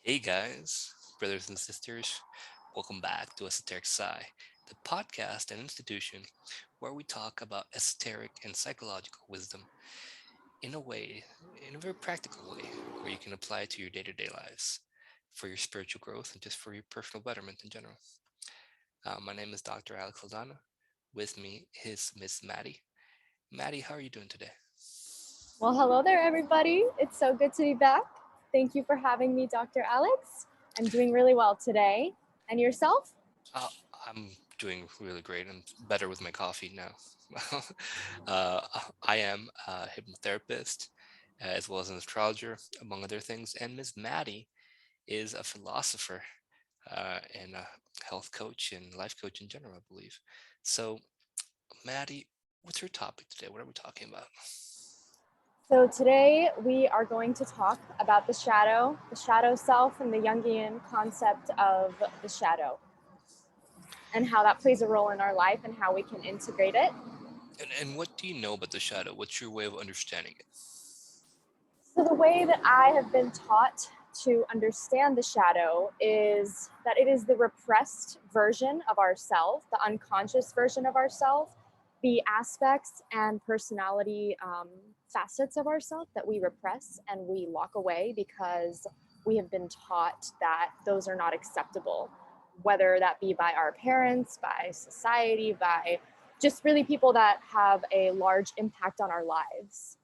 Hey guys, brothers and sisters, welcome back to Esoteric Psy, the podcast and institution where we talk about esoteric and psychological wisdom in a way, in a very practical way, where you can apply it to your day-to-day lives for your spiritual growth and just for your personal betterment in general. My name is Dr. Alex Aldana. With me is Miss Maddie. Maddie, how are you doing today? Well, hello there, everybody. It's so good to be back. Thank you for having me, Dr. Alex. I'm doing really well today. And yourself? Uh, I'm doing really great. I'm better with my coffee now. uh, I am a hypnotherapist as well as an astrologer, among other things. And Miss Maddie is a philosopher and a health coach and life coach in general, I believe. So, Maddie, what's your topic today? What are we talking about? So, today we are going to talk about the shadow self, and the Jungian concept of the shadow, and how that plays a role in our life and how we can integrate it. And what do you know about the shadow? What's your way of understanding it? So, the way that I have been taught to understand the shadow is that it is the repressed version of ourself, the unconscious version of ourself, the aspects and personality facets of ourself that we repress and we lock away because we have been taught that those are not acceptable, whether that be by our parents, by society, by just really people that have a large impact on our lives.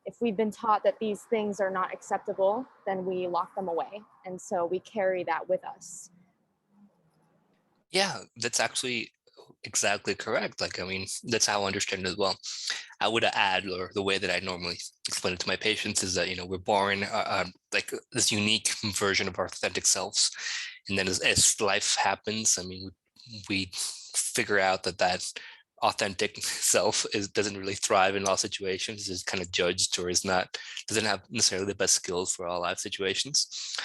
If we've been taught that these things are not acceptable, then we lock them away. And so we carry that with us. Yeah, that's actually exactly correct. Like, I mean, that's how I understand it as well. I would add, or the way that I normally explain it to my patients is that, we're born like this unique version of our authentic selves. And then as life happens, I mean, we figure out that authentic self doesn't really thrive in all situations, is kind of judged or doesn't have necessarily the best skills for all life situations.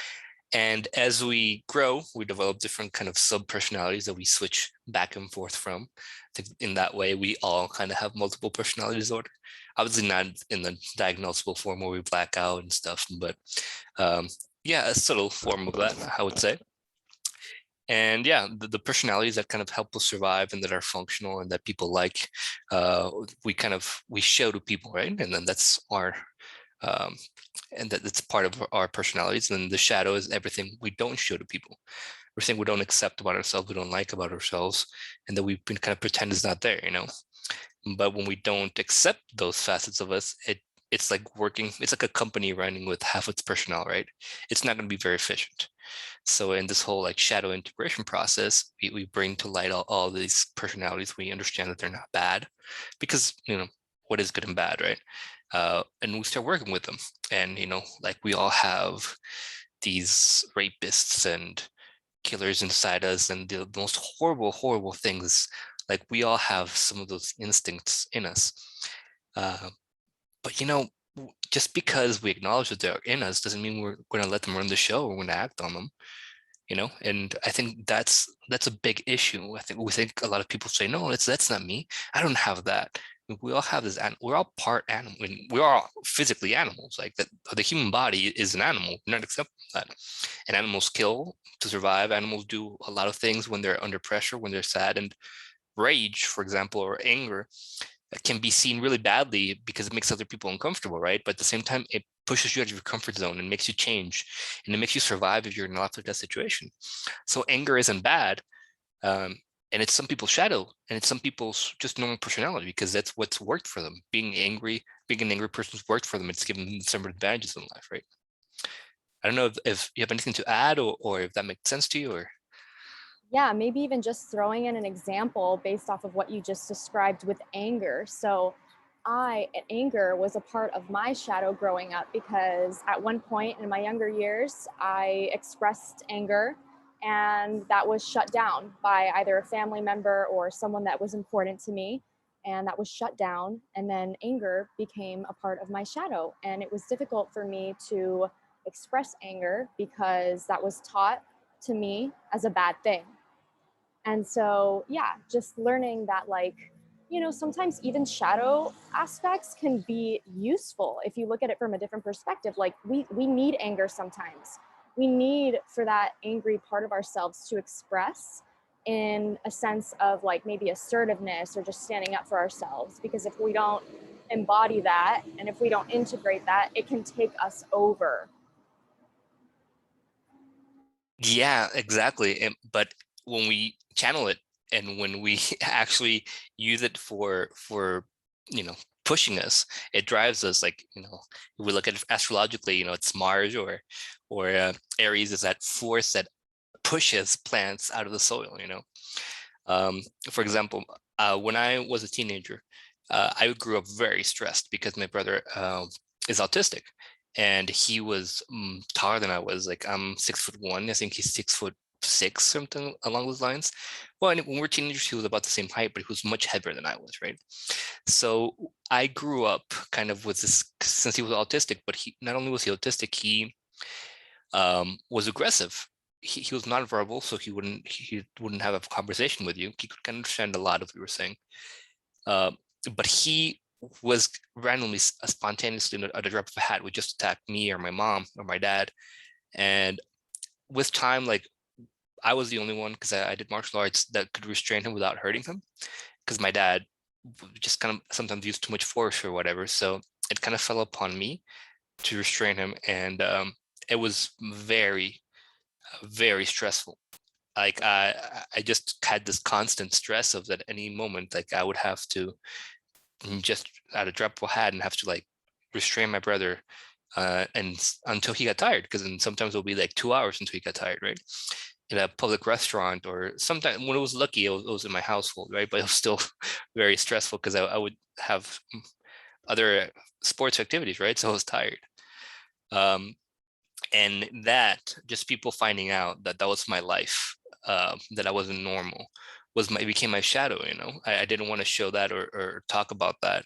And as we grow, we develop different kind of sub personalities that we switch back and forth from. In that way, we all kind of have multiple personality disorder. Obviously, not in the diagnosable form where we black out and stuff, but um, yeah, a subtle form of that, I would say. And yeah, the personalities that kind of help us survive and that are functional and that people like, we show to people, right? And then that's our um, and that's part of our personalities. And the shadow is everything we don't show to people, everything we don't accept about ourselves, we don't like about ourselves, and that we can kind of pretend is not there. But when we don't accept those facets of us, it's like working. It's like a company running with half its personnel, right? It's not going to be very efficient. So in this whole like shadow integration process, we bring to light all these personalities. We understand that they're not bad, because what is good and bad, right? And we start working with them. And like we all have these rapists and killers inside us, and the most horrible, horrible things. Like we all have some of those instincts in us. Uh, but just because we acknowledge that they're in us doesn't mean we're going to let them run the show or we're going to act on them. And I think that's a big issue. I think we think a lot of people say, no, that's not me, I don't have that. We all have this, and we're all part animal, and we're all physically animals. Like that, the human body is an animal. We're not accepting that. And animals kill to survive. Animals do a lot of things when they're under pressure, when they're sad. And rage, for example, or anger, can be seen really badly because it makes other people uncomfortable, right? But at the same time, it pushes you out of your comfort zone and makes you change, and it makes you survive if you're not like that situation. So anger isn't bad, um, and it's some people's shadow, and it's some people's just normal personality, because that's what's worked for them. Being an angry person's worked for them. It's given them some advantages in life, right? I don't know if you have anything to add, or if that makes sense to you, or Yeah, maybe even just throwing in an example based off of what you just described with anger. So, anger was a part of my shadow growing up because at one point in my younger years, I expressed anger and that was shut down by either a family member or someone that was important to me. And that was shut down. And then anger became a part of my shadow. And it was difficult for me to express anger because that was taught to me as a bad thing. And so, yeah, just learning that, sometimes even shadow aspects can be useful if you look at it from a different perspective. Like, we need anger sometimes. we need for that angry part of ourselves to express in a sense of like maybe assertiveness or just standing up for ourselves. Because if we don't embody that and if we don't integrate that, it can take us over. Yeah, exactly. But when we channel it and when we actually use it for pushing us, it drives us. Like, if we look at it astrologically, it's Mars or Aries is that force that pushes plants out of the soil. For example, when I was a teenager, I grew up very stressed because my brother is autistic, and he was taller than I was. Like, I'm 6'1". I think he's 6'6", something along those lines. Well, and when we were teenagers, he was about the same height, but he was much heavier than I was, right? So I grew up kind of with this, since he was autistic, but he not only was he autistic, he was aggressive. He was nonverbal, so he wouldn't have a conversation with you. He could understand a lot of what you were saying, but he was randomly, spontaneously, at a drop of a hat, would just attack me or my mom or my dad. And with time, like, I was the only one, because I did martial arts, that could restrain him without hurting him, because my dad just kind of sometimes used too much force or whatever. So it kind of fell upon me to restrain him, and it was very, very stressful. Like, I just had this constant stress of that any moment, like, I would have to just at a drop of a hat and have to like restrain my brother, and until he got tired, because then sometimes it'll be like 2 hours until he got tired, right? In a public restaurant, or sometimes when it was lucky, it was in my household, right? But it was still very stressful because I would have other sports activities, right? So I was tired. And that, just people finding out that that was my life, that I wasn't normal, it became my shadow. I didn't want to show that or talk about that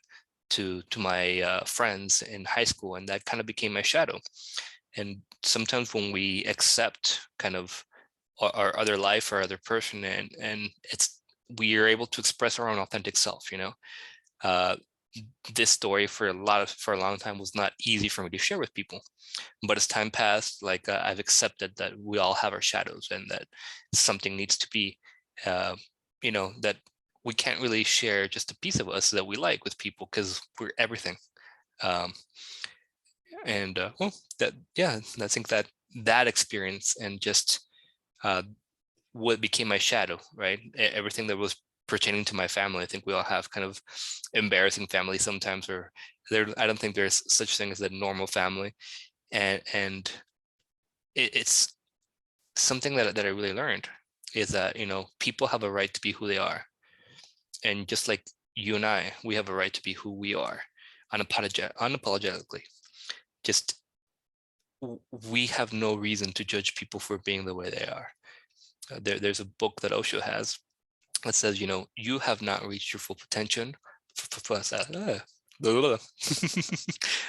to my friends in high school, and that kind of became my shadow. And sometimes when we accept kind of our other life or other person, and we are able to express our own authentic self. This story for a long time was not easy for me to share with people, but as time passed, like, I've accepted that we all have our shadows, and that something needs to be, that we can't really share just a piece of us that we like with people, because we're everything. And well, I think that experience, and just what became my shadow, right? Everything that was pertaining to my family. I think we all have kind of embarrassing family sometimes, or I don't think there's such thing as a normal family. And it's something that I really learned, is that, people have a right to be who they are. And just like you and I, we have a right to be who we are, unapologetically. Just, we have no reason to judge people for being the way they are. There's a book that Osho has that says, you have not reached your full potential.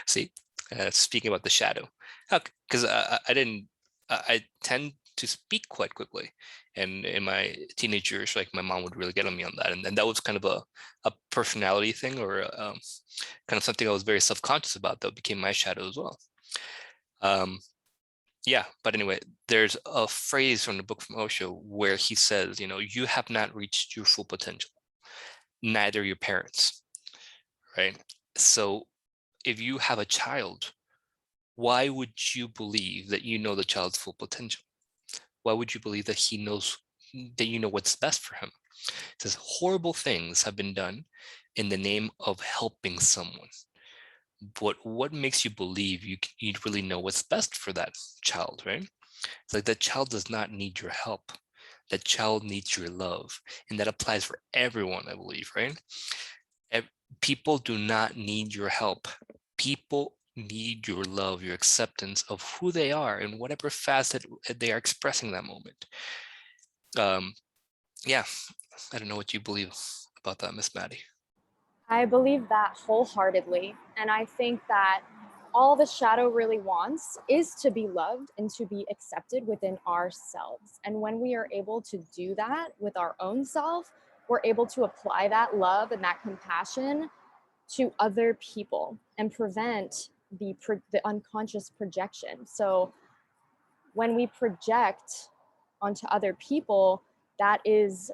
See, speaking about the shadow, because I tend to speak quite quickly, and in my teenage years, like, my mom would really get on me on that, and that was kind of a personality thing, or kind of something I was very self-conscious about, that became my shadow as well. Yeah, but anyway, there's a phrase from the book from Osho where he says, you have not reached your full potential, neither your parents, right? So if you have a child, why would you believe that you know the child's full potential? Why would you believe that he knows, that you know what's best for him? It says horrible things have been done in the name of helping someone. But what makes you believe you really know what's best for that child, right? It's like, that child does not need your help. That child needs your love. And that applies for everyone, I believe, right? People do not need your help. People need your love, your acceptance of who they are and whatever facet they are expressing that moment. Yeah, I don't know what you believe about that, Miss Maddie. I believe that wholeheartedly. And I think that all the shadow really wants is to be loved and to be accepted within ourselves. And when we are able to do that with our own self, we're able to apply that love and that compassion to other people and prevent the unconscious projection. So when we project onto other people, that is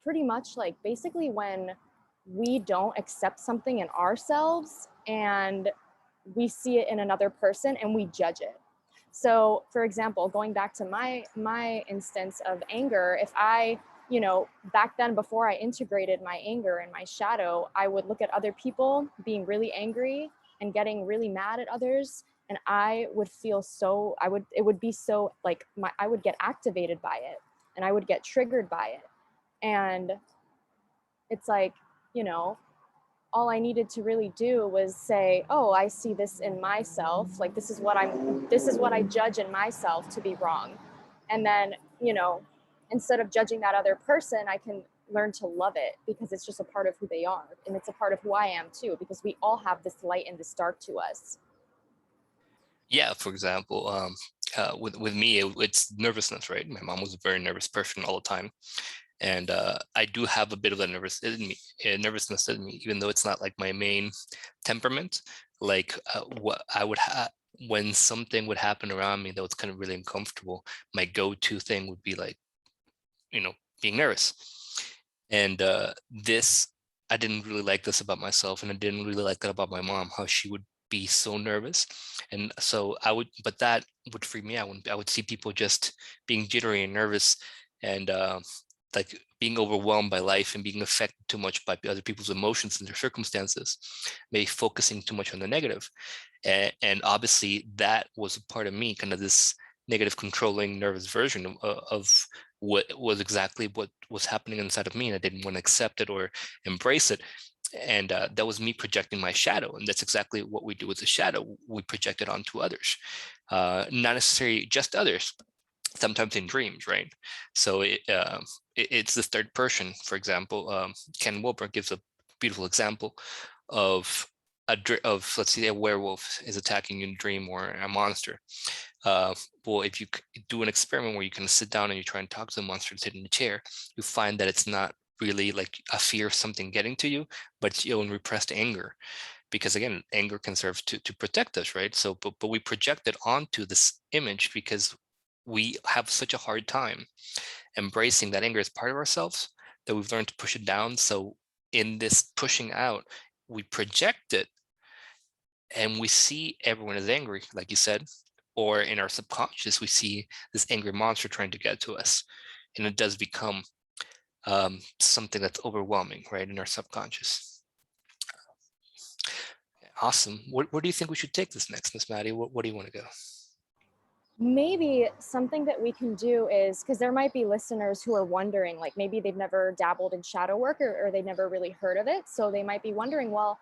pretty much like basically when we don't accept something in ourselves and we see it in another person and we judge it. So for example, going back to my instance of anger, if I, back then before I integrated my anger and my shadow, I would look at other people being really angry and getting really mad at others, and I would feel so, it would be so like I would get activated by it and I would get triggered by it. And it's like, you know, all I needed to really do was say, oh, I see this in myself. Like, this is what I judge in myself to be wrong. And then, instead of judging that other person, I can learn to love it because it's just a part of who they are. And it's a part of who I am too, because we all have this light and this dark to us. Yeah, for example, with me, it's nervousness, right? My mom was a very nervous person all the time. And I do have a bit of a nervousness in me, even though it's not like my main temperament. Like what I would have when something would happen around me that was kind of really uncomfortable, my go-to thing would be like, being nervous. And this, I didn't really like this about myself, and I didn't really like that about my mom, how she would be so nervous. And so but that would freak me out when I would see people just being jittery and nervous, and like being overwhelmed by life and being affected too much by other people's emotions and their circumstances, maybe focusing too much on the negative. And obviously that was a part of me, kind of this negative, controlling, nervous version of what was exactly what was happening inside of me, and I didn't want to accept it or embrace it. And that was me projecting my shadow, and that's exactly what we do with the shadow. We project it onto others, not necessarily just others, sometimes in dreams, right? So it's the third person. For example, Ken Wilber gives a beautiful example of let's say a werewolf is attacking you in a dream, or a monster. Well, if you do an experiment where you can sit down and you try and talk to the monster and sit in the chair, you find that it's not really like a fear of something getting to you, but it's your own repressed anger. Because again, anger can serve to protect us, right? So but we project it onto this image because we have such a hard time embracing that anger as part of ourselves, that we've learned to push it down. So in this pushing out, we project it, and we see everyone as angry, like you said, or in our subconscious, we see this angry monster trying to get to us. And it does become something that's overwhelming, right, in our subconscious. Awesome. Where do you think we should take this next, Miss Maddie? What do you want to go? Maybe something that we can do is, because there might be listeners who are wondering, like maybe they've never dabbled in shadow work, or they never really heard of it. So they might be wondering, well,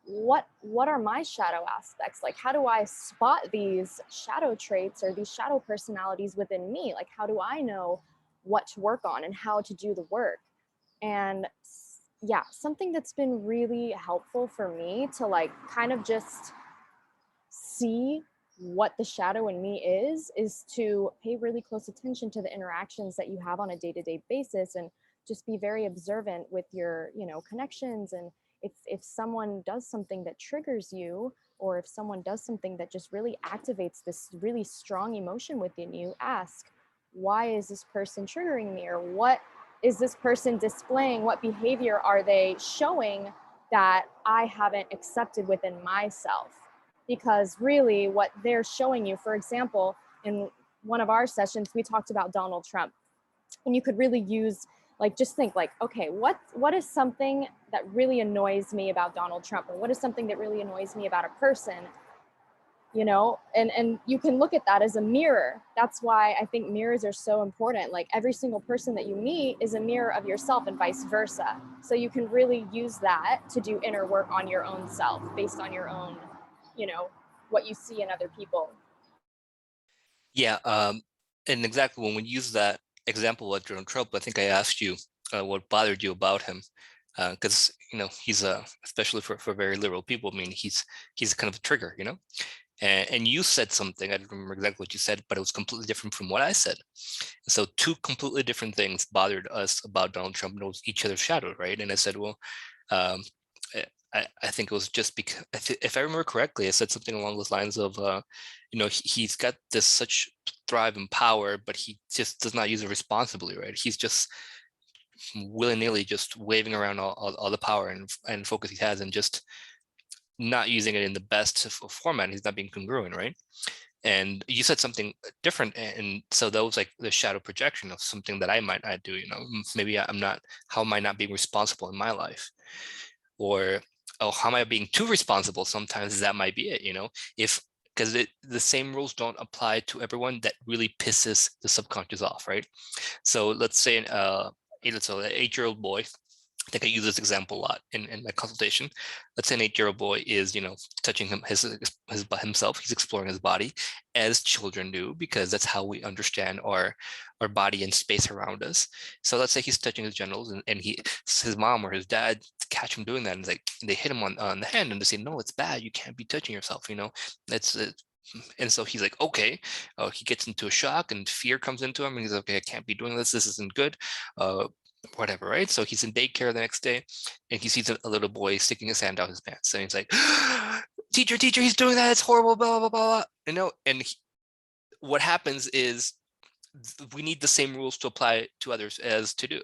what are my shadow aspects? Like, how do I spot these shadow traits or these shadow personalities within me? Like, how do I know what to work on and how to do the work? And yeah, something that's been really helpful for me to like kind of just see what the shadow in me is to pay really close attention to the interactions that you have on a day-to-day basis, and just be very observant with your connections. And if someone does something that triggers you, or if someone does something that just really activates this really strong emotion within you, ask, why is this person triggering me? Or what is this person displaying? What behavior are they showing that I haven't accepted within myself? Because really what they're showing you, for example, in one of our sessions, we talked about Donald Trump, and you could really use, like, just think like, okay, what is something that really annoys me about Donald Trump? Or what is something that really annoys me about a person? And you can look at that as a mirror. That's why I think mirrors are so important. Like, every single person that you meet is a mirror of yourself, and vice versa. So you can really use that to do inner work on your own self based on your own, what you see in other people. Yeah, and exactly when we use that example of Donald Trump, I think I asked you what bothered you about him, because he's especially for very liberal people. I mean, he's kind of a trigger, and you said something, I don't remember exactly what you said, but it was completely different from what I said. So two completely different things bothered us about Donald Trump, and it was each other's shadow, right? And I said, well, I think it was just because, if I remember correctly, I said something along those lines of, he's got this such thrive and power, but he just does not use it responsibly, right? He's just willy-nilly just waving around all the power and focus he has, and just not using it in the best format. He's not being congruent, right? And you said something different, and so that was like the shadow projection of something that I might not do. Maybe I'm not. How am I not being responsible in my life? Or, oh, how am I being too responsible? Sometimes that might be it. If because the same rules don't apply to everyone, that really pisses the subconscious off, right? So let's say an 8-year-old boy. I think I use this example a lot in my consultation. Let's say an 8-year-old boy is, touching himself. He's exploring his body, as children do, because that's how we understand our body and space around us. So let's say he's touching his genitals, and his mom or his dad catch him doing that, and they hit him on the hand, and they say, no, it's bad. You can't be touching yourself. That's and so he's like, okay. He gets into a shock, and fear comes into him, and he's like, okay, I can't be doing this. This isn't good. Whatever, right? So he's in daycare the next day, and he sees a little boy sticking his hand out his pants, and he's like, teacher, he's doing that. It's horrible, blah, blah, blah, blah. And what happens is we need the same rules to apply to others as to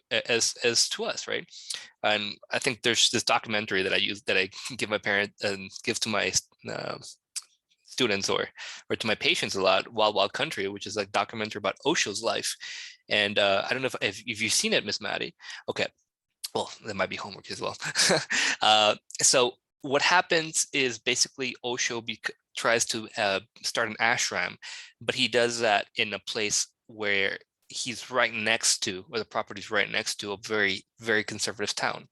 us, right? And I think there's this documentary that I give my parent and give to my students or to my patients a lot, Wild Wild Country, which is like documentary about Osho's life. And I don't know if you've seen it, Miss Maddie. Okay, well, that might be homework as well. So what happens is basically Osho tries to start an ashram, but he does that in a place where he's right next to, or the property's right next to, a very, very conservative town.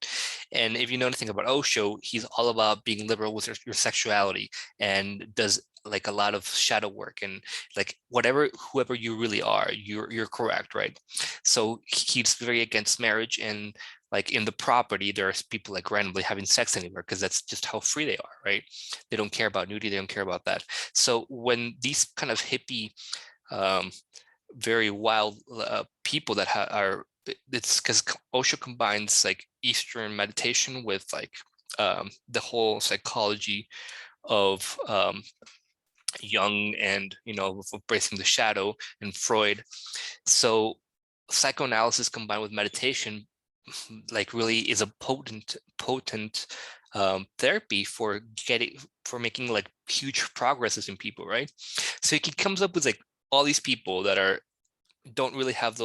And if you know anything about Osho, he's all about being liberal with your sexuality, and does like a lot of shadow work, and like whoever you really are, you're correct, right? So he's very against marriage, and like in the property, there's people like randomly having sex anywhere, because that's just how free they are, right? They don't care about nudity, they don't care about that. So when these kind of hippie, very wild people that are, it's because Osho combines like Eastern meditation with like the whole psychology of Jung, and embracing the shadow, and Freud. So psychoanalysis combined with meditation like really is a potent therapy for making like huge progresses in people, right? So he comes up with like all these people that don't really have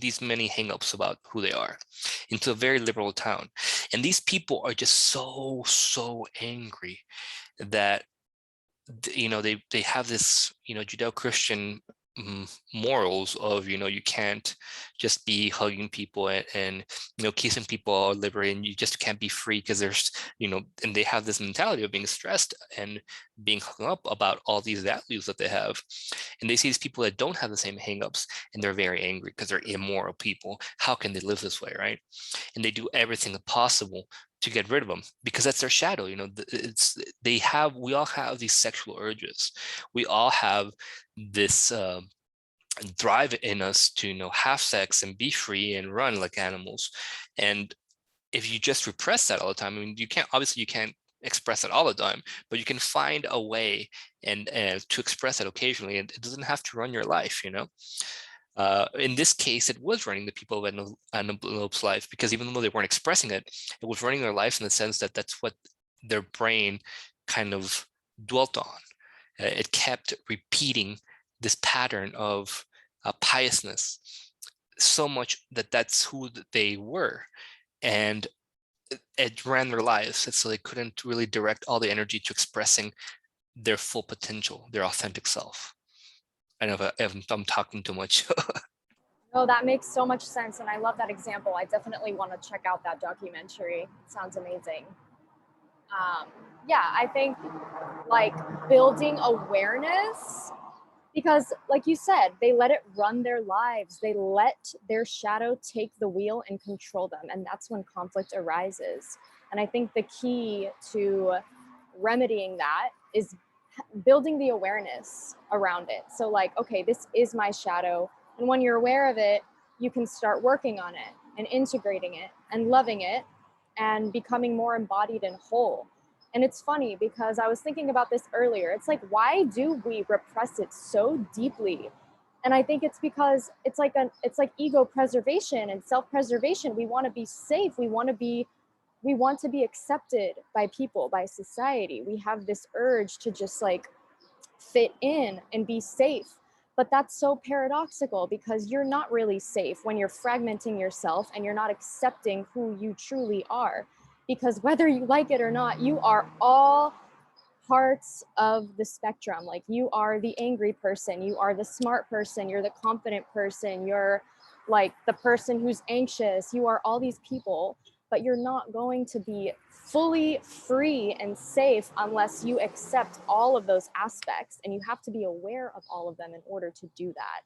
these many hangups about who they are, into a very liberal town. And these people are just so angry that they have this Judeo-Christian morals of you can't just be hugging people and kissing people all liberally, and you just can't be free because there's and they have this mentality of being stressed and being hung up about all these values that they have. And they see these people that don't have the same hangups, and they're very angry because they're immoral people. How can they live this way, right? And they do everything possible to get rid of them, because that's their shadow. We all have these sexual urges. We all have this drive in us to have sex and be free and run like animals. And if you just repress that all the time, I mean, you can't express it all the time, but you can find a way and to express it occasionally, and it doesn't have to run your life. In this case, it was running the people of Antelope's life, because even though they weren't expressing it, it was running their life in the sense that that's what their brain kind of dwelt on. It kept repeating this pattern of piousness so much that that's who they were, and it ran their lives. And so they couldn't really direct all the energy to expressing their full potential, their authentic self. I know if I'm talking too much. No, that makes so much sense. And I love that example. I definitely want to check out that documentary. It sounds amazing. Yeah, I think like building awareness, because like you said, they let it run their lives. They let their shadow take the wheel and control them. And that's when conflict arises. And I think the key to remedying that is building the awareness around it. So like, okay, this is my shadow. And when you're aware of it, you can start working on it and integrating it and loving it. and becoming more embodied and whole. And it's funny because I was thinking about this earlier. It's like, why do we repress it so deeply? And I think it's because it's like ego preservation and self-preservation. We want to be safe. We want to be accepted by people, by society. We have this urge to just like fit in and be safe. But that's so paradoxical because you're not really safe when you're fragmenting yourself and you're not accepting who you truly are. Because whether you like it or not, you are all parts of the spectrum. Like, you are the angry person, you are the smart person, you're the confident person, you're like the person who's anxious, you are all these people, but you're not going to be fully free and safe unless you accept all of those aspects, and you have to be aware of all of them in order to do that.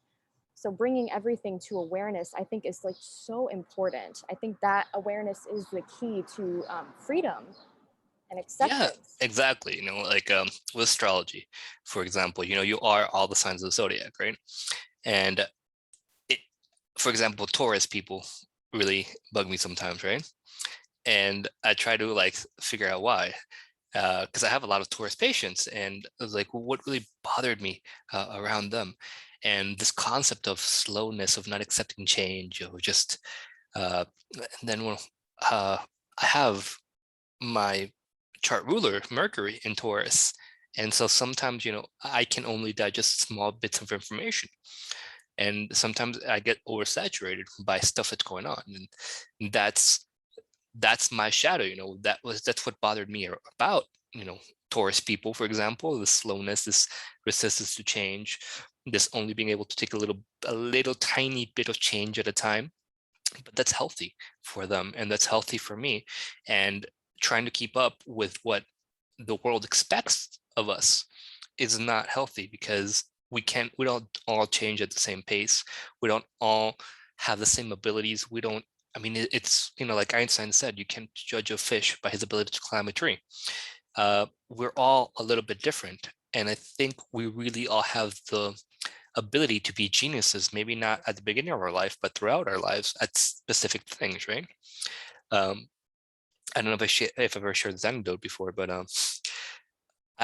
So bringing everything to awareness, I think, is like so important. I think that awareness is the key to freedom and Yeah, acceptance. exactly. Like with astrology, for example, you are all the signs of the zodiac, right? And it, for example, Taurus people really bug me sometimes, right? And I try to like figure out why, because I have a lot of Taurus patients, and it was like, well, what really bothered me around them, and this concept of slowness, of not accepting change, or just, and then when I have my chart ruler, Mercury, in Taurus. And so sometimes, I can only digest small bits of information. And sometimes I get oversaturated by stuff that's going on. And that's my shadow, that's what bothered me about, Taurus people, for example, the slowness, this resistance to change, this only being able to take a little tiny bit of change at a time. But that's healthy for them, and that's healthy for me. And trying to keep up with what the world expects of us is not healthy, because we don't all change at the same pace. We don't all have the same abilities. We don't, I mean, it's, like Einstein said, you can't judge a fish by his ability to climb a tree. We're all a little bit different. And I think we really all have the ability to be geniuses, maybe not at the beginning of our life, but throughout our lives at specific things, right? I don't know if I've ever shared this anecdote before, but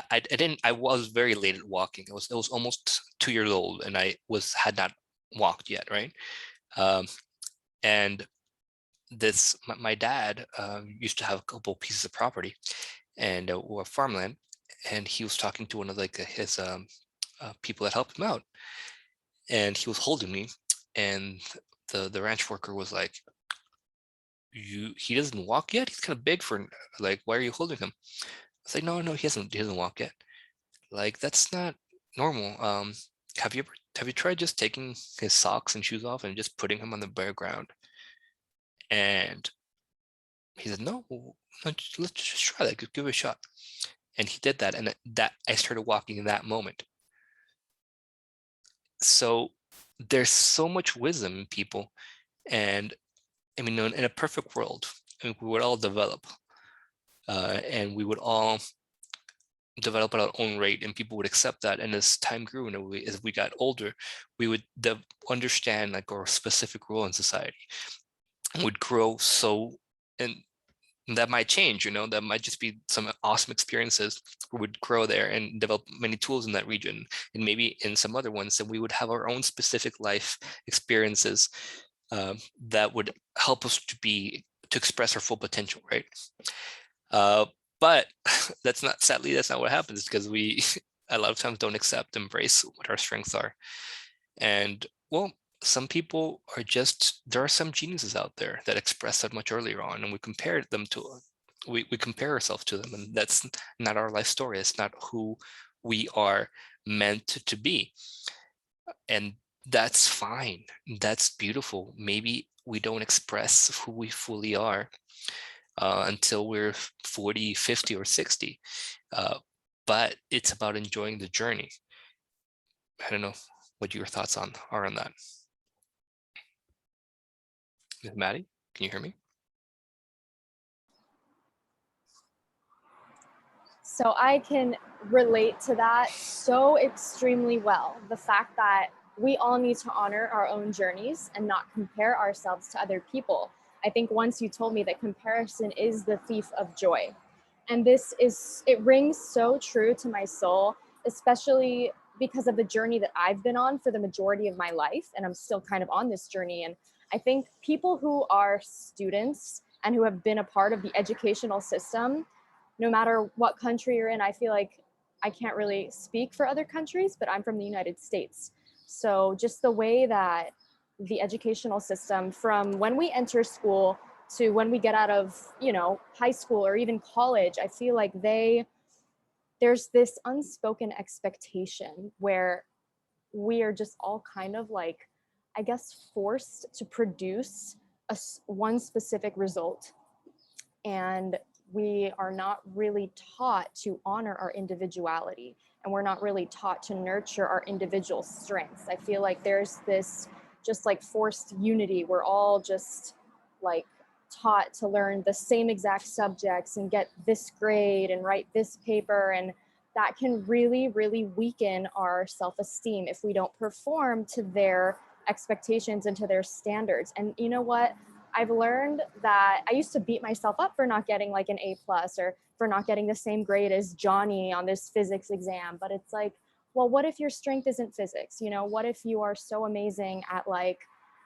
I didn't. I was very late at walking. It was almost 2 years old, and I had not walked yet, right? And my dad used to have a couple pieces of property and or farmland, and he was talking to one of like his people that helped him out, and he was holding me, and the ranch worker was like, he doesn't walk yet, he's kind of big for, like, why are you holding him? It's like, no, he doesn't walk yet. Like, that's not normal. Have you tried just taking his socks and shoes off and just putting him on the bare ground? And he said, no, let's just try that, give it a shot. And he did that, and that I started walking in that moment. So there's so much wisdom in people. And I mean, in a perfect world, I mean, we would all develop, and we would all develop at our own rate, and people would accept that. And as time grew, and as we got older, we would understand like our specific role in society would grow. And that might change, that might just be some awesome experiences. We would grow there and develop many tools in that region, and maybe in some other ones, and we would have our own specific life experiences that would help us to express our full potential, right? But sadly, that's not what happens, because we a lot of times don't embrace what our strengths are. And well, some people there are some geniuses out there that express that much earlier on, and we compare ourselves to them, and that's not our life story. It's not who we are meant to be. And that's fine. That's beautiful. Maybe we don't express who we fully are until we're 40, 50, or 60. But it's about enjoying the journey. I don't know what your thoughts are on that. Ms. Maddie, can you hear me? So I can relate to that so extremely well. The fact that we all need to honor our own journeys and not compare ourselves to other people. I think once you told me that comparison is the thief of joy. And it rings so true to my soul, especially because of the journey that I've been on for the majority of my life. And I'm still kind of on this journey. And I think people who are students and who have been a part of the educational system, no matter what country you're in, I feel like I can't really speak for other countries, but I'm from the United States. So just the way that the educational system, from when we enter school to when we get out of, high school or even college, I feel like there's this unspoken expectation where we are just all kind of like, I guess, forced to produce one specific result. And we are not really taught to honor our individuality, and we're not really taught to nurture our individual strengths. I feel like there's this just like forced unity. We're all just like taught to learn the same exact subjects and get this grade and write this paper, and that can really, really weaken our self-esteem if we don't perform to their expectations and to their standards. And you know what? I've learned that I used to beat myself up for not getting like an A+ or for not getting the same grade as Johnny on this physics exam. But it's like, well, what if your strength isn't physics? What if you are so amazing at like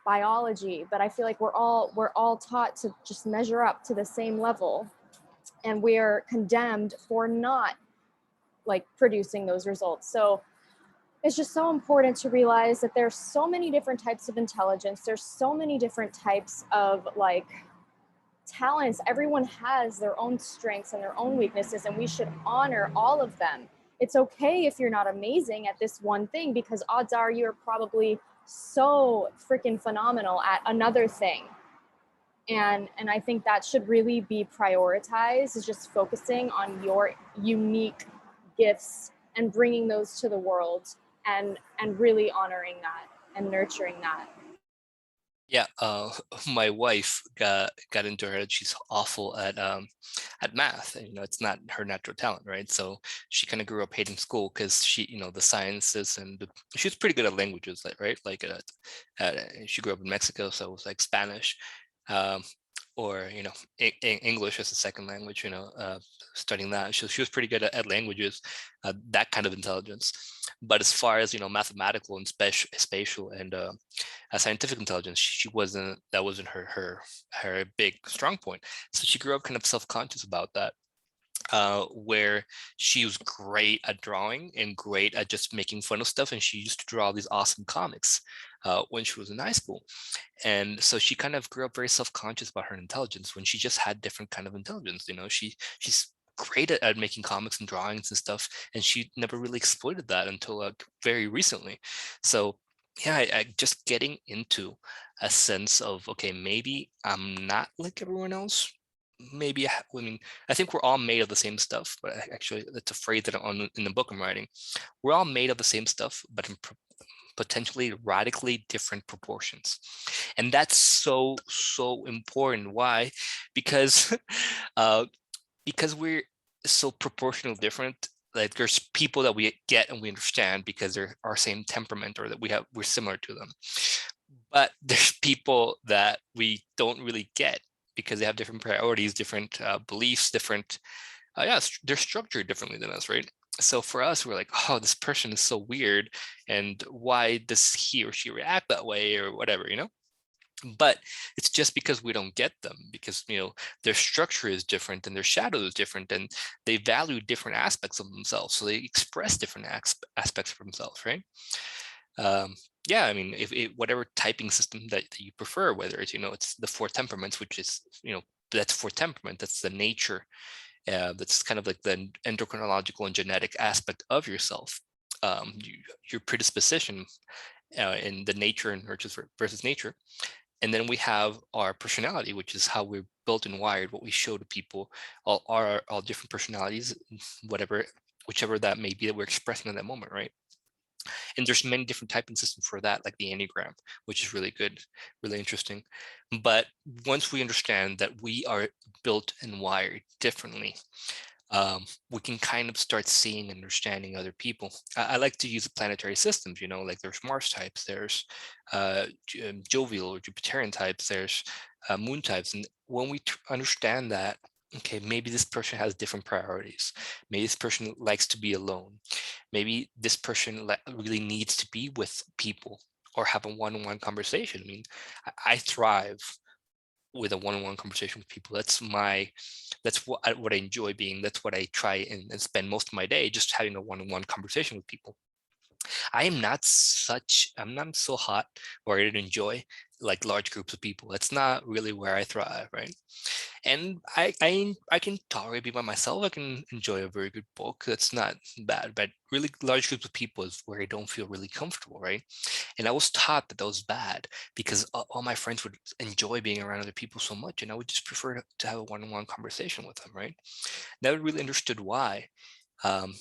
biology? But I feel like we're all taught to just measure up to the same level, and we're condemned for not like producing those results. So it's just so important to realize that there's so many different types of intelligence. There's so many different types of like talents. Everyone has their own strengths and their own weaknesses, and we should honor all of them. It's okay if you're not amazing at this one thing, because odds are you're probably so freaking phenomenal at another thing. And I think that should really be prioritized, is just focusing on your unique gifts and bringing those to the world, and really honoring that and nurturing that. Yeah, my wife got into her head. She's awful at math, and it's not her natural talent, right? So she kind of grew up hating school because the sciences, and she's pretty good at languages, like, right? Like she grew up in Mexico, so it was like Spanish, um, or English as a second language. Studying that, she was pretty good at languages, that kind of intelligence. But as far as mathematical and spatial and scientific intelligence, she wasn't. That wasn't her big strong point. So she grew up kind of self-conscious about that. Where she was great at drawing and great at just making fun of stuff, and she used to draw these awesome comics when she was in high school. And so she kind of grew up very self-conscious about her intelligence, when she just had different kind of intelligence. She's great at making comics and drawings and stuff, and she never really exploited that until very recently. So yeah, I just getting into a sense of, okay, maybe I'm not like everyone else. Maybe I think we're all made of the same stuff, but actually that's a phrase that in the book I'm writing. We're all made of the same stuff, but in potentially radically different proportions. And that's so important. Why? Because because we're so proportional different. Like, there's people that we get and we understand because they're our same temperament, or that we're similar to them. But there's people that we don't really get because they have different priorities, different beliefs, different they're structured differently than us, right? So for us, we're like, oh, this person is so weird, and why does he or she react that way, or whatever, but it's just because we don't get them, because their structure is different and their shadow is different, and they value different aspects of themselves, so they express different aspects of themselves, right? Yeah, I mean, if whatever typing system that you prefer, whether it's it's the four temperaments, which is that's four temperament, that's the nature, that's kind of like the endocrinological and genetic aspect of yourself, your predisposition in the nature and nurture versus nature. And then we have our personality, which is how we're built and wired, what we show to people, all different personalities, whichever that may be that we're expressing in that moment, right? And there's many different typing systems for that, like the Enneagram, which is really good, really interesting. But once we understand that we are built and wired differently, we can kind of start seeing and understanding other people. I like to use the planetary systems, like there's Mars types, there's jovial or Jupiterian types, there's moon types. And when we understand that, okay, maybe this person has different priorities. Maybe this person likes to be alone. Maybe this person really needs to be with people or have a one-on-one conversation. I mean, I thrive with a one-on-one conversation with people. That's what I enjoy being. That's what I try and spend most of my day, just having a one-on-one conversation with people. I'm not so hot where I enjoy like large groups of people. That's not really where I thrive, right? And I can tolerate being by myself. I can enjoy a very good book. That's not bad, but really large groups of people is where I don't feel really comfortable, right? And I was taught that was bad because all my friends would enjoy being around other people so much, and I would just prefer to have a one-on-one conversation with them, right? Never really understood why. Um,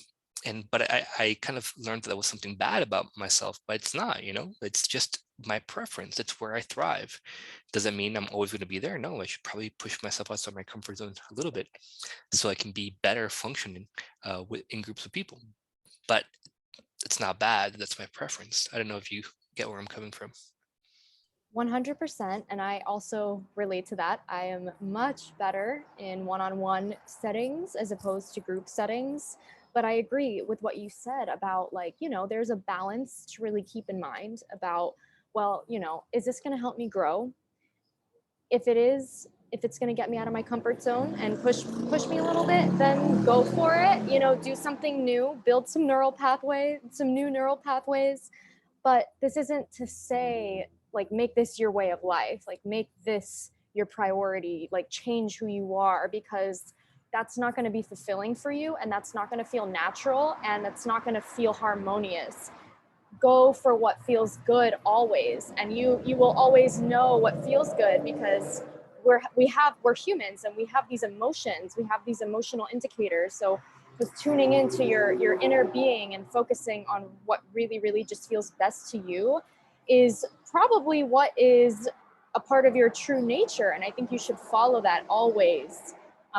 but I kind of learned that was something bad about myself, but it's not, it's just my preference. It's where I thrive. Does that mean I'm always going to be there? No, I should probably push myself outside my comfort zone a little bit so I can be better functioning in groups of people. But it's not bad. That's my preference. I don't know if you get where I'm coming from. 100%. And I also relate to that. I am much better in one-on-one settings as opposed to group settings. But I agree with what you said about, like, there's a balance to really keep in mind about, well, is this going to help me grow? If it is, if it's going to get me out of my comfort zone and push me a little bit, then go for it. Do something new, build some new neural pathways. But this isn't to say, like, make this your way of life, like make this your priority, like change who you are, because that's not going to be fulfilling for you, and that's not going to feel natural, and that's not going to feel harmonious. Go for what feels good always, and you will always know what feels good, because we're humans, and we have these emotions, we have these emotional indicators. So just tuning into your inner being and focusing on what really really just feels best to you is probably what is a part of your true nature, and I think you should follow that always,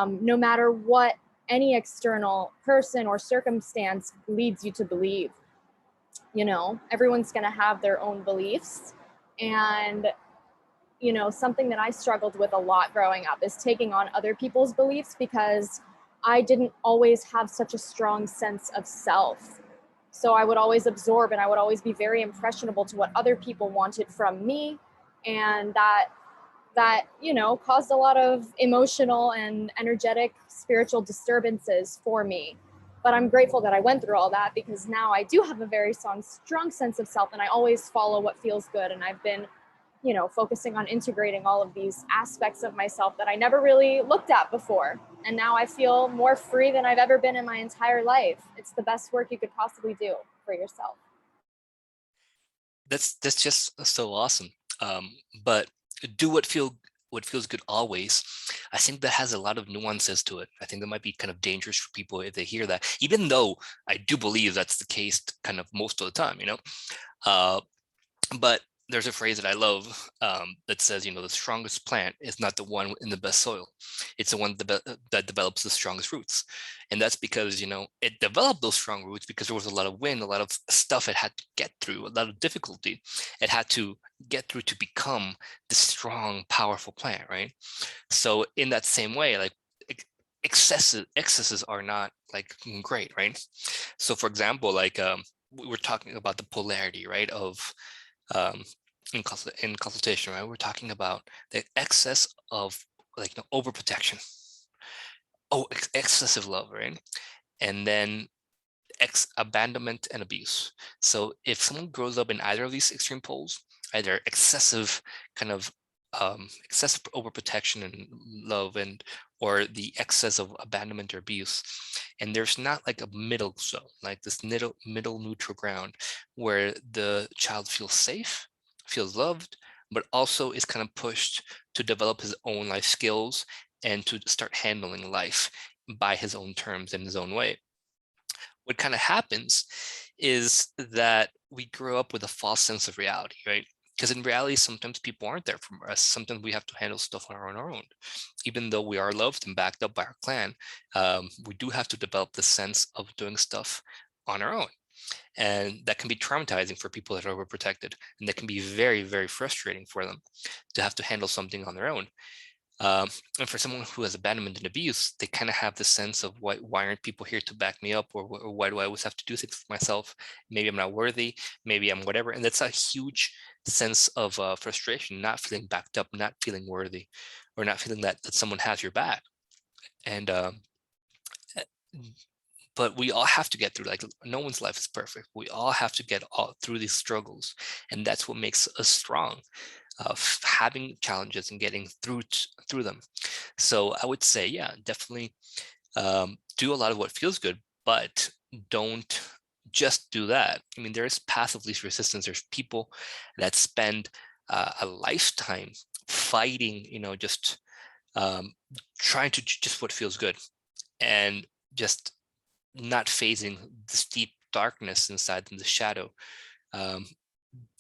no matter what any external person or circumstance leads you to believe. Everyone's going to have their own beliefs. And, something that I struggled with a lot growing up is taking on other people's beliefs, because I didn't always have such a strong sense of self. So I would always absorb, and I would always be very impressionable to what other people wanted from me. And that caused a lot of emotional and energetic spiritual disturbances for me. But I'm grateful that I went through all that, because now I do have a very strong sense of self, and I always follow what feels good. And I've been focusing on integrating all of these aspects of myself that I never really looked at before, and now I feel more free than I've ever been in my entire life. It's the best work you could possibly do for yourself. That's just so awesome. But do what feels good always. I think that has a lot of nuances to it. I think that might be kind of dangerous for people if they hear that, even though I do believe that's the case kind of most of the time, Uh, but there's a phrase that I love that says, the strongest plant is not the one in the best soil. It's the one that develops the strongest roots. And that's because, it developed those strong roots because there was a lot of wind, a lot of stuff it had to get through, a lot of difficulty it had to get through to become the strong, powerful plant, right? So in that same way, like excesses are not like great, right? So for example, like we were talking about the polarity, right, of um, in consultation, right? We're talking about the excess of like overprotection, excessive love, right? And then abandonment and abuse. So if someone grows up in either of these extreme poles, either excessive kind of excessive overprotection and love, and or the excess of abandonment or abuse, and there's not like a middle zone, like this middle neutral ground where the child feels safe, feels loved, but also is kind of pushed to develop his own life skills and to start handling life by his own terms in his own way. What kind of happens is that we grow up with a false sense of reality, right? Because in reality, sometimes people aren't there for us. Sometimes we have to handle stuff on our own. Even though we are loved and backed up by our clan, we do have to develop the sense of doing stuff on our own. And that can be traumatizing for people that are overprotected. And that can be very, very frustrating for them to have to handle something on their own. And for someone who has abandonment and abuse, they kind of have the sense of why aren't people here to back me up, or why do I always have to do things for myself? Maybe I'm not worthy, maybe I'm whatever. And that's a huge sense of frustration, not feeling backed up, not feeling worthy, or not feeling that someone has your back. And eh, but we all have to get through, like, no one's life is perfect. We all have to get all through these struggles, and that's what makes us strong, having challenges and getting through them. So I would say, yeah, definitely, do a lot of what feels good, but don't just do that. I mean, there is path of least resistance. There's people that spend a lifetime fighting, just um, trying to just what feels good, and just not facing this deep darkness inside them, the shadow. Um,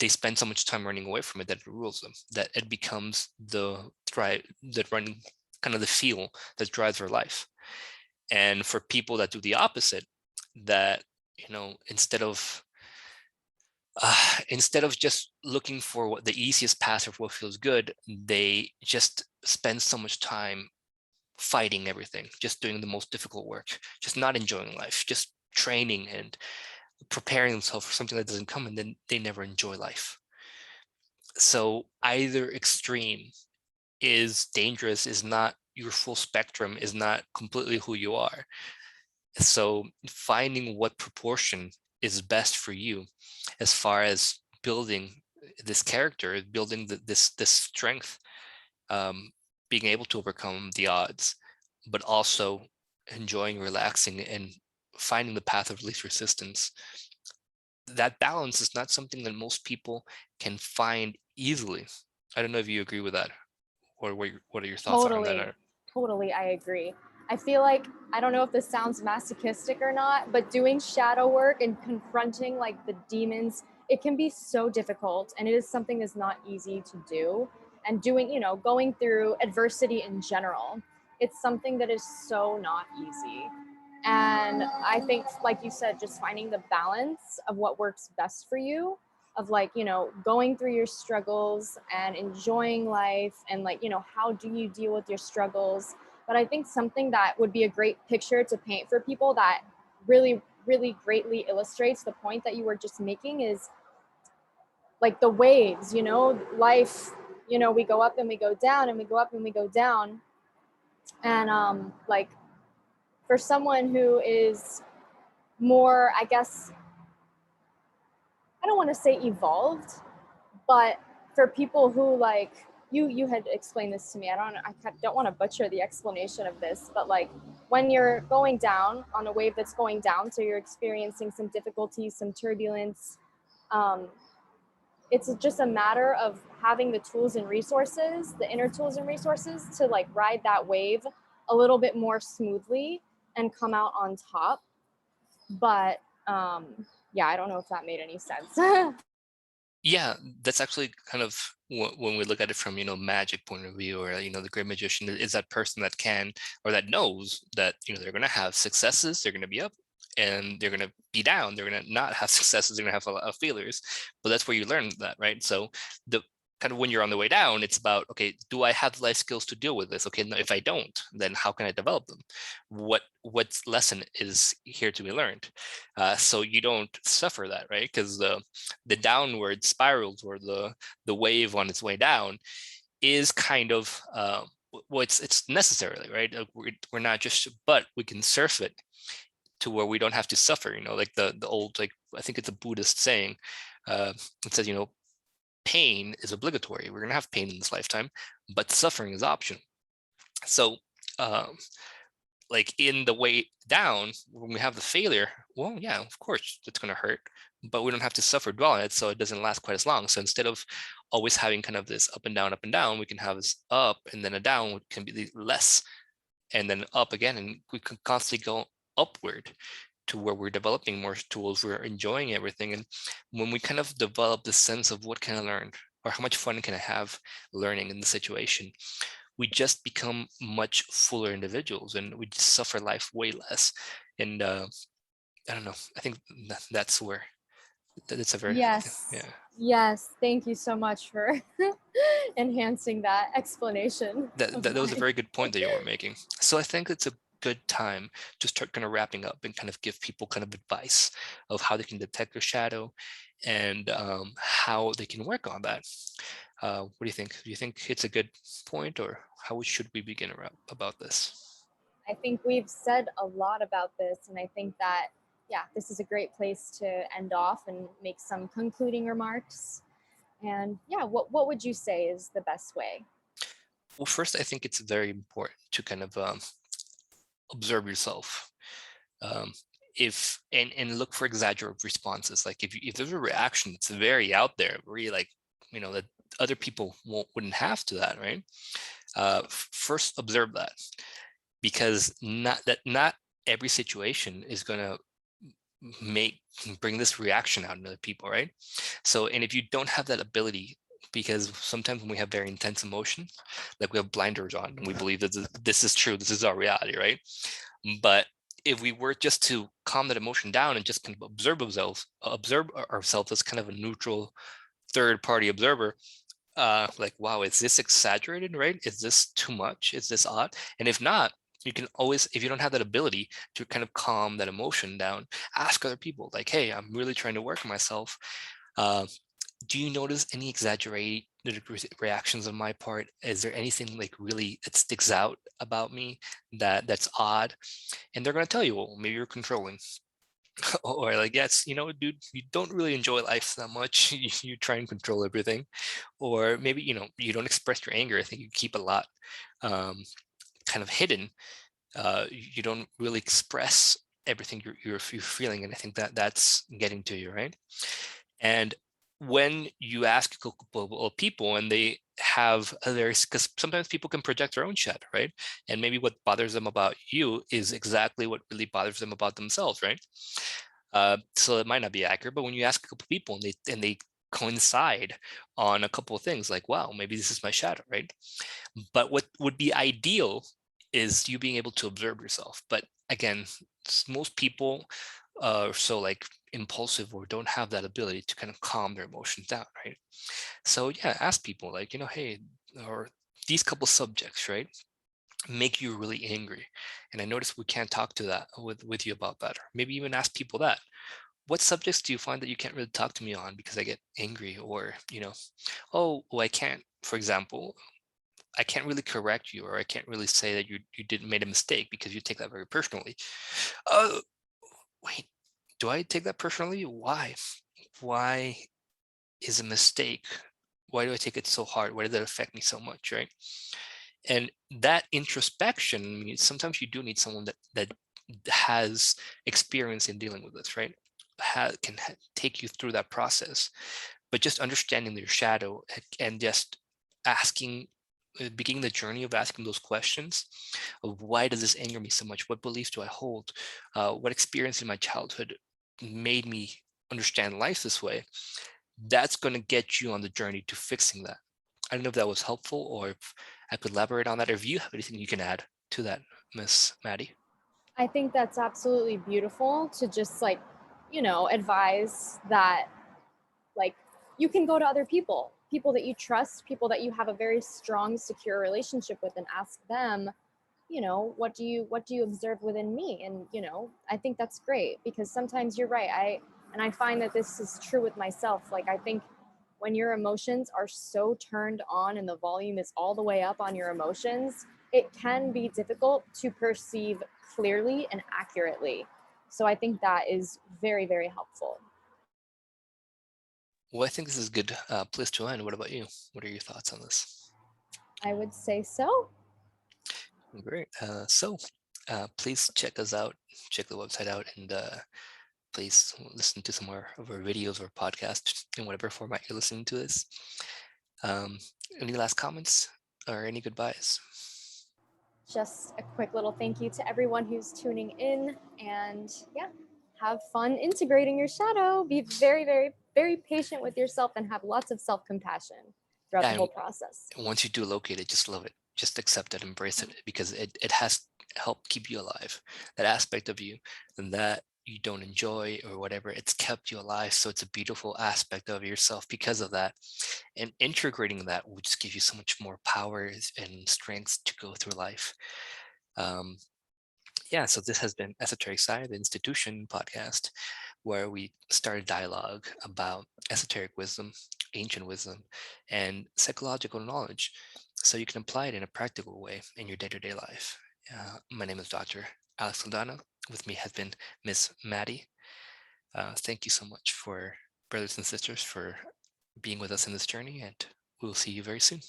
they spend so much time running away from it that it rules them, that it becomes the drive, that running, kind of the fuel that drives their life. And for people that do the opposite, that, instead of just looking for what the easiest path of what feels good, they just spend so much time fighting everything, just doing the most difficult work, just not enjoying life, just training and preparing themselves for something that doesn't come, and then they never enjoy life. So either extreme is dangerous, is not your full spectrum, is not completely who you are. So finding what proportion is best for you as far as building this character, building this strength, um, being able to overcome the odds, but also enjoying, relaxing, and finding the path of least resistance. That balance is not something that most people can find easily. I don't know if you agree with that, or what are your thoughts on Totally, that? totally, I agree. I feel like, I don't know if this sounds masochistic or not, but doing shadow work and confronting like the demons, it can be so difficult, and it is something that's not easy to do. And doing, going through adversity in general, it's something that is so not easy. And I think, like you said, just finding the balance of what works best for you, of like, going through your struggles and enjoying life, and like, how do you deal with your struggles. But I think something that would be a great picture to paint for people that really, really greatly illustrates the point that you were just making is like the waves, life, we go up and we go down, and we go up and we go down. And like, for someone who is more, I guess, I don't want to say evolved, but for people who like you had explained this to me. I don't want to butcher the explanation of this, but like, when you're going down on a wave that's going down, so you're experiencing some difficulties, some turbulence, um, it's just a matter of having the tools and resources, the inner tools and resources, to like ride that wave a little bit more smoothly and come out on top. But yeah, I don't know if that made any sense. Yeah, that's actually kind of when we look at it from, magic point of view, or the great magician is that person that can, or that knows that, they're going to have successes, they're going to be up, and they're going to be down, they're going to not have successes, they're going to have a lot of failures. But that's where you learn that, right? So the kind of, when you're on the way down, it's about, okay, do I have the life skills to deal with this? Okay, no, if I don't, then how can I develop them? What lesson is here to be learned? So you don't suffer that, right? Because the downward spirals, or the wave on its way down, is kind of, well, it's necessarily, right? We're not just, but we can surf it to where we don't have to suffer. Like the old, like, I think it's a Buddhist saying. It says, pain is obligatory. We're going to have pain in this lifetime, but suffering is optional. So, um, like, in the way down, when we have the failure, well, yeah, of course it's going to hurt, but we don't have to suffer, dwell on it, so it doesn't last quite as long. So instead of always having kind of this up and down, we can have this up and then a down, which can be less, and then up again, and we can constantly go upward to where we're developing more tools, we're enjoying everything. And when we kind of develop the sense of what can I learn, or how much fun can I have learning in the situation, we just become much fuller individuals, and we just suffer life way less. And I don't know. I think that's where that's a very, Yes. yeah. Yes. Thank you so much for enhancing that explanation of That was a mine. very good point that you were making. So I think it's a good time to start kind of wrapping up and kind of give people kind of advice of how they can detect their shadow and how they can work on that. What do you think? Do you think it's a good point, or how should we begin about this? I think we've said a lot about this, and I think that, yeah, this is a great place to end off and make some concluding remarks. And yeah, what would you say is the best way? Well, first, I think it's very important to kind of observe yourself. Um, if and look for exaggerated responses. Like if there's a reaction that's very out there, where you like, that other people wouldn't have to that, right? First, observe that, because not every situation is going to make bring this reaction out in other people, right? So, and if you don't have that ability, because sometimes when we have very intense emotions, like we have blinders on and we believe that this is true, this is our reality, right? But if we were just to calm that emotion down and just kind of observe ourselves as kind of a neutral third party observer, like, wow, is this exaggerated, right? Is this too much? Is this odd? And if not, you can always, if you don't have that ability to kind of calm that emotion down, ask other people, like, hey, I'm really trying to work on myself. uh, do you notice any exaggerated reactions on my part? Is there anything like really that sticks out about me that's odd? And they're going to tell you, well, maybe you're controlling. Or like, yes, dude, you don't really enjoy life that much. You try and control everything. Or maybe, you don't express your anger. I think you keep a lot um, kind of hidden. You don't really express everything you're feeling. And I think that's getting to you, right? And when you ask a couple of people and they have a very, because sometimes people can project their own shadow, right? And maybe what bothers them about you is exactly what really bothers them about themselves, right? So it might not be accurate, but when you ask a couple of people and they coincide on a couple of things, like, wow, maybe this is my shadow, right? But what would be ideal is you being able to observe yourself. But again, most people are so like impulsive or don't have that ability to kind of calm their emotions down, right? So yeah, ask people like, hey, or these couple subjects, right, make you really angry. And I noticed we can't talk to that with you about that. Or maybe even ask people that. What subjects do you find that you can't really talk to me on because I get angry? Or, oh, well, I can't, for example, I can't really correct you, or I can't really say that you didn't made a mistake because you take that very personally. Oh, wait, do I take that personally? Why? Why is a mistake? Why do I take it so hard? Why did that affect me so much, right? And that introspection, I mean, sometimes you do need someone that has experience in dealing with this, right? Can take you through that process. But just understanding your shadow and just asking, beginning the journey of asking those questions of why does this anger me so much? What beliefs do I hold? What experience in my childhood made me understand life this way? That's going to get you on the journey to fixing that. I don't know if that was helpful or if I could elaborate on that, or if you have anything you can add to that, Miss Maddie. I think that's absolutely beautiful to just like, advise that like you can go to other people, people that you trust, people that you have a very strong, secure relationship with, and ask them, what do you observe within me? And I think that's great, because sometimes you're right. I find that this is true with myself. Like, I think when your emotions are so turned on and the volume is all the way up on your emotions, it can be difficult to perceive clearly and accurately. So I think that is very, very helpful. Well, I think this is a good place to end. What about you? What are your thoughts on this? I would say so. Great. Please check us out, check the website out, and please listen to some more of our videos or podcasts in whatever format you're listening to this. Um, any last comments or any goodbyes? Just a quick little thank you to everyone who's tuning in. And yeah, have fun integrating your shadow. Be very, very, very patient with yourself and have lots of self compassion throughout Yeah, the whole process. and once you do locate it, just love it. Just accept it, embrace it, because it has helped keep you alive. That aspect of you, and that you don't enjoy or whatever, it's kept you alive. So it's a beautiful aspect of yourself because of that. And integrating that will just give you so much more power and strength to go through life. Um, yeah, so this has been Esoteric Psy, the institution podcast, where we started dialogue about esoteric wisdom, ancient wisdom, and psychological knowledge, so you can apply it in a practical way in your day-to-day life. My name is Dr. Alex Saldana. With me has been Miss Maddie. Thank you so much for brothers and sisters for being with us in this journey, and we'll see you very soon.